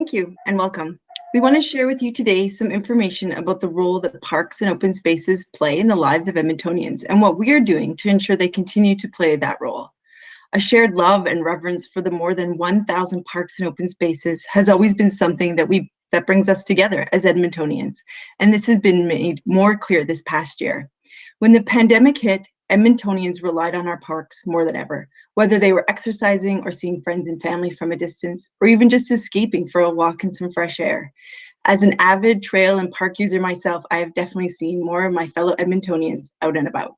Thank you and welcome. We want to share with you today some information about the role that parks and open spaces play in the lives of Edmontonians and what we are doing to ensure they continue to play that role. A shared love and reverence for the more than 1,000 parks and open spaces has always been something that brings us together as Edmontonians, and this has been made more clear this past year. When the pandemic hit, Edmontonians relied on our parks more than ever, whether they were exercising or seeing friends and family from a distance, or even just escaping for a walk in some fresh air. As an avid trail and park user myself, I have definitely seen more of my fellow Edmontonians out and about.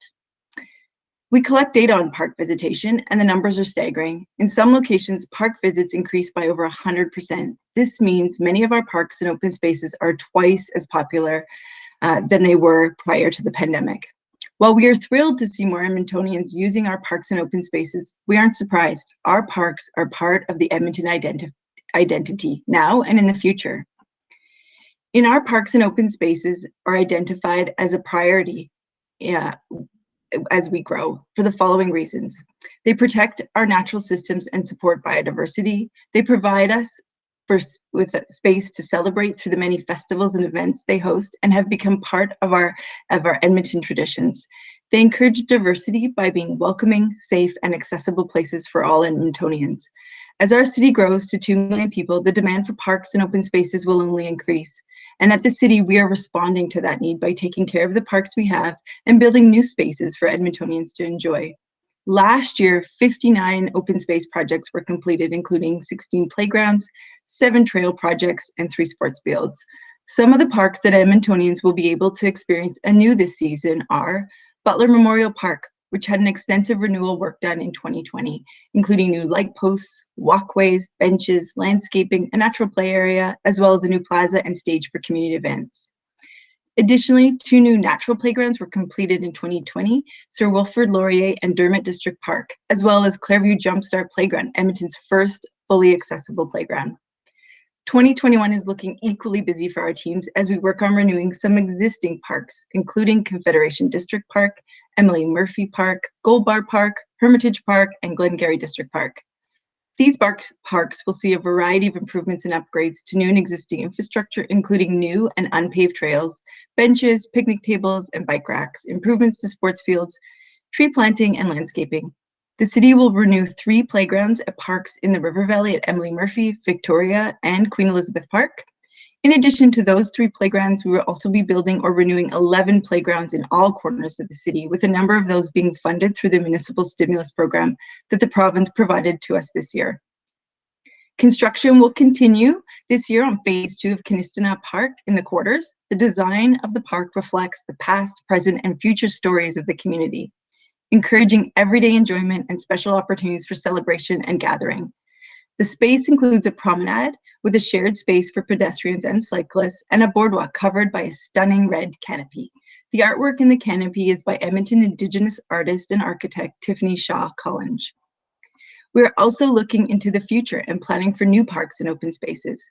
We collect data on park visitation, and the numbers are staggering. In some locations, park visits increased by over 100%. This means many of our parks and open spaces are twice as popular than they were prior to the pandemic. While we are thrilled to see more Edmontonians using our parks and open spaces, we aren't surprised. Our parks are part of the Edmonton identity now and in the future. In our parks and open spaces are identified as a priority as we grow for the following reasons. They protect our natural systems and support biodiversity. They provide us with a space to celebrate through the many festivals and events they host and have become part of our Edmonton traditions. They encourage diversity by being welcoming, safe, and accessible places for all Edmontonians. As our city grows to 2 million people, the demand for parks and open spaces will only increase. And at the city, we are responding to that need by taking care of the parks we have and building new spaces for Edmontonians to enjoy. Last year, 59 open space projects were completed, including 16 playgrounds, 7 trail projects, and 3 sports fields. Some of the parks that Edmontonians will be able to experience anew this season are Butler Memorial Park, which had an extensive renewal work done in 2020, including new light posts, walkways, benches, landscaping, a natural play area, as well as a new plaza and stage for community events. Additionally, 2 new natural playgrounds were completed in 2020, Sir Wilfrid Laurier and Dermott District Park, as well as Clairview Jumpstart Playground, Edmonton's first fully accessible playground. 2021 is looking equally busy for our teams as we work on renewing some existing parks, including Confederation District Park, Emily Murphy Park, Gold Bar Park, Hermitage Park, and Glengarry District Park. These parks will see a variety of improvements and upgrades to new and existing infrastructure, including new and unpaved trails, benches, picnic tables, and bike racks, improvements to sports fields, tree planting, and landscaping. The city will renew 3 playgrounds at parks in the River Valley at Emily Murphy, Victoria, and Queen Elizabeth Park. In addition to those 3 playgrounds, we will also be building or renewing 11 playgrounds in all corners of the city, with a number of those being funded through the municipal stimulus program that the province provided to us this year. Construction will continue this year on phase 2 of Kinistona Park in the Quarters. The design of the park reflects the past, present, and future stories of the community, encouraging everyday enjoyment and special opportunities for celebration and gathering. The space includes a promenade with a shared space for pedestrians and cyclists and a boardwalk covered by a stunning red canopy. The artwork in the canopy is by Edmonton Indigenous artist and architect Tiffany Shaw Collins. We are also looking into the future and planning for new parks and open spaces.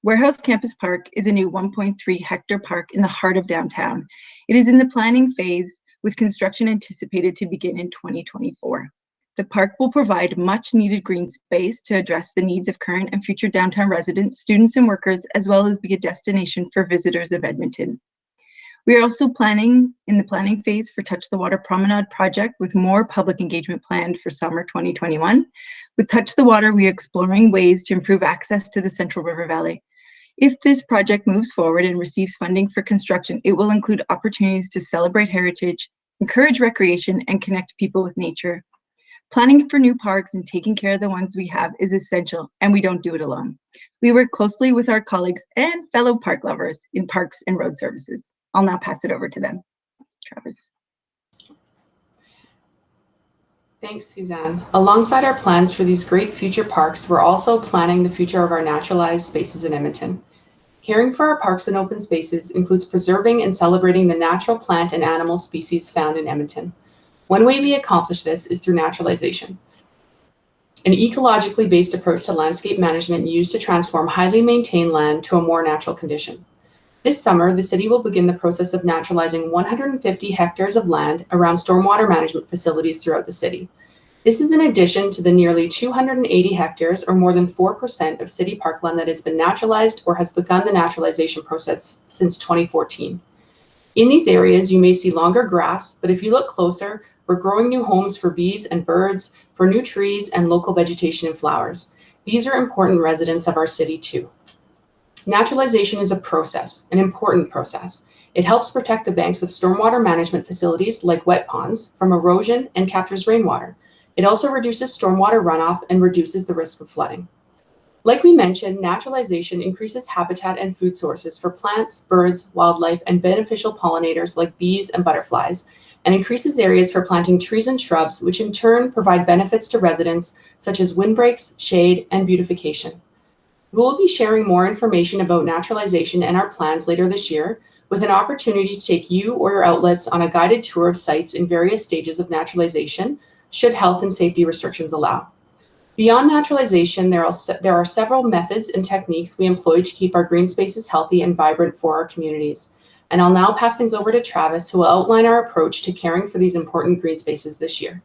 Warehouse Campus Park is a new 1.3 hectare park in the heart of downtown. It is in the planning phase with construction anticipated to begin in 2024. The park will provide much needed green space to address the needs of current and future downtown residents, students, and workers, as well as be a destination for visitors of Edmonton. We are also in the planning phase for Touch the Water Promenade project with more public engagement planned for summer 2021. With Touch the Water, we are exploring ways to improve access to the Central River Valley. If this project moves forward and receives funding for construction, it will include opportunities to celebrate heritage, encourage recreation, and connect people with nature. Planning for new parks and taking care of the ones we have is essential, and we don't do it alone. We work closely with our colleagues and fellow park lovers in Parks and Road Services. I'll now pass it over to them. Travis. Thanks, Suzanne. Alongside our plans for these great future parks, we're also planning the future of our naturalized spaces in Edmonton. Caring for our parks and open spaces includes preserving and celebrating the natural plant and animal species found in Edmonton. One way we accomplish this is through naturalization, an ecologically based approach to landscape management used to transform highly maintained land to a more natural condition. This summer, the city will begin the process of naturalizing 150 hectares of land around stormwater management facilities throughout the city. This is in addition to the nearly 280 hectares, or more than 4% of city parkland, that has been naturalized or has begun the naturalization process since 2014. In these areas, you may see longer grass, but if you look closer, we're growing new homes for bees and birds, for new trees and local vegetation and flowers. These are important residents of our city too. Naturalization is a process, an important process. It helps protect the banks of stormwater management facilities like wet ponds from erosion and captures rainwater. It also reduces stormwater runoff and reduces the risk of flooding. Like we mentioned, naturalization increases habitat and food sources for plants, birds, wildlife, and beneficial pollinators like bees and butterflies, and increases areas for planting trees and shrubs, which in turn provide benefits to residents such as windbreaks, shade, and beautification. We will be sharing more information about naturalization and our plans later this year, with an opportunity to take you or your outlets on a guided tour of sites in various stages of naturalization, should health and safety restrictions allow. Beyond naturalization, there are several methods and techniques we employ to keep our green spaces healthy and vibrant for our communities. And I'll now pass things over to Travis, who will outline our approach to caring for these important green spaces this year.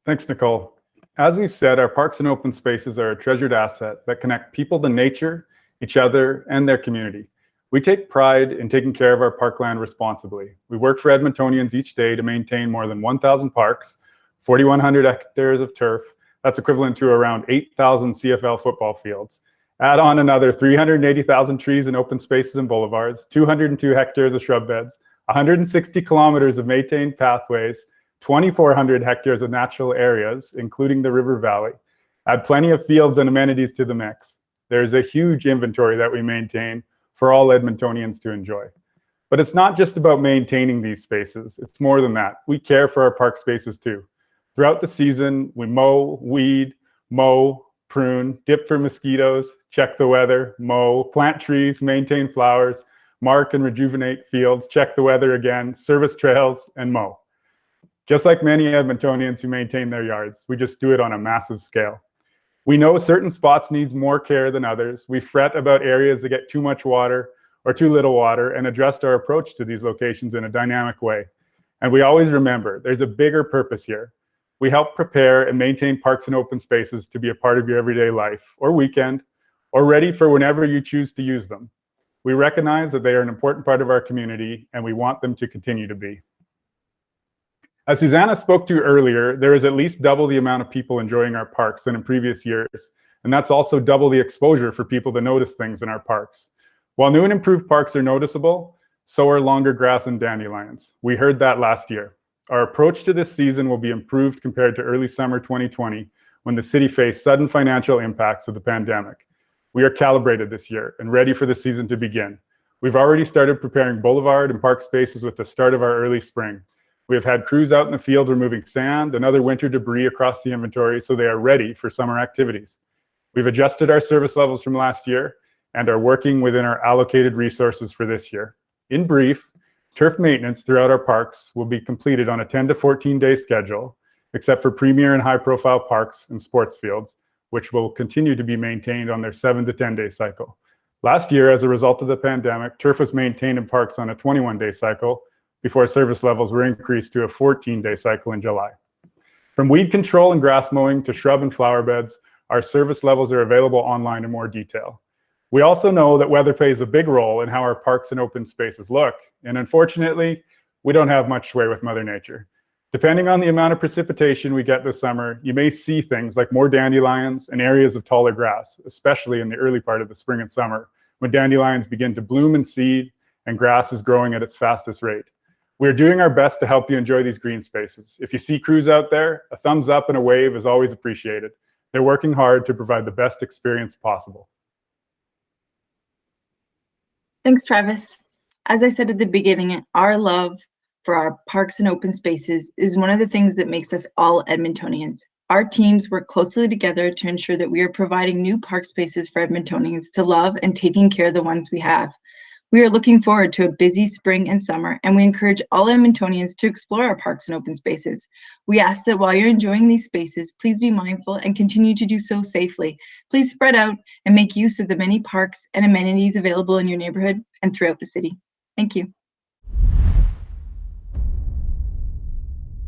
Thanks, Nicole. As we've said, our parks and open spaces are a treasured asset that connect people to nature, each other, and their community. We take pride in taking care of our parkland responsibly. We work for Edmontonians each day to maintain more than 1,000 parks, 4,100 hectares of turf. That's equivalent to around 8,000 CFL football fields. Add on another 380,000 trees and open spaces and boulevards, 202 hectares of shrub beds, 160 kilometers of maintained pathways, 2,400 hectares of natural areas, including the river valley. Add plenty of fields and amenities to the mix. There's a huge inventory that we maintain for all Edmontonians to enjoy. But it's not just about maintaining these spaces. It's more than that. We care for our park spaces too. Throughout the season, we mow, weed, mow, prune, dip for mosquitoes, check the weather, mow, plant trees, maintain flowers, mark and rejuvenate fields, check the weather again, service trails, and mow. Just like many Edmontonians who maintain their yards, we just do it on a massive scale. We know certain spots need more care than others. We fret about areas that get too much water or too little water and adjust our approach to these locations in a dynamic way. And we always remember there's a bigger purpose here. We help prepare and maintain parks and open spaces to be a part of your everyday life or weekend, or ready for whenever you choose to use them. We recognize that they are an important part of our community, and we want them to continue to be. As Susanna spoke to earlier, there is at least double the amount of people enjoying our parks than in previous years, and that's also double the exposure for people to notice things in our parks. While new and improved parks are noticeable, so are longer grass and dandelions. We heard that last year. Our approach to this season will be improved compared to early summer 2020, when the city faced sudden financial impacts of the pandemic. We are calibrated this year and ready for the season to begin. We've already started preparing boulevard and park spaces with the start of our early spring. We have had crews out in the field removing sand and other winter debris across the inventory, so they are ready for summer activities. We've adjusted our service levels from last year and are working within our allocated resources for this year. In brief, turf maintenance throughout our parks will be completed on a 10 to 14 day schedule, except for premier and high profile parks and sports fields, which will continue to be maintained on their 7 to 10 day cycle. Last year, as a result of the pandemic, turf was maintained in parks on a 21 day cycle before service levels were increased to a 14 day cycle in July. From weed control and grass mowing to shrub and flower beds, our service levels are available online in more detail. We also know that weather plays a big role in how our parks and open spaces look, and unfortunately, we don't have much sway with Mother Nature. Depending on the amount of precipitation we get this summer, you may see things like more dandelions and areas of taller grass, especially in the early part of the spring and summer, when dandelions begin to bloom and seed and grass is growing at its fastest rate. We're doing our best to help you enjoy these green spaces. If you see crews out there, a thumbs up and a wave is always appreciated. They're working hard to provide the best experience possible. Thanks, Travis. As I said at the beginning, our love for our parks and open spaces is one of the things that makes us all Edmontonians. Our teams work closely together to ensure that we are providing new park spaces for Edmontonians to love and taking care of the ones we have. We are looking forward to a busy spring and summer, and we encourage all Edmontonians to explore our parks and open spaces. We ask that while you're enjoying these spaces, please be mindful and continue to do so safely. Please spread out and make use of the many parks and amenities available in your neighborhood and throughout the city. Thank you.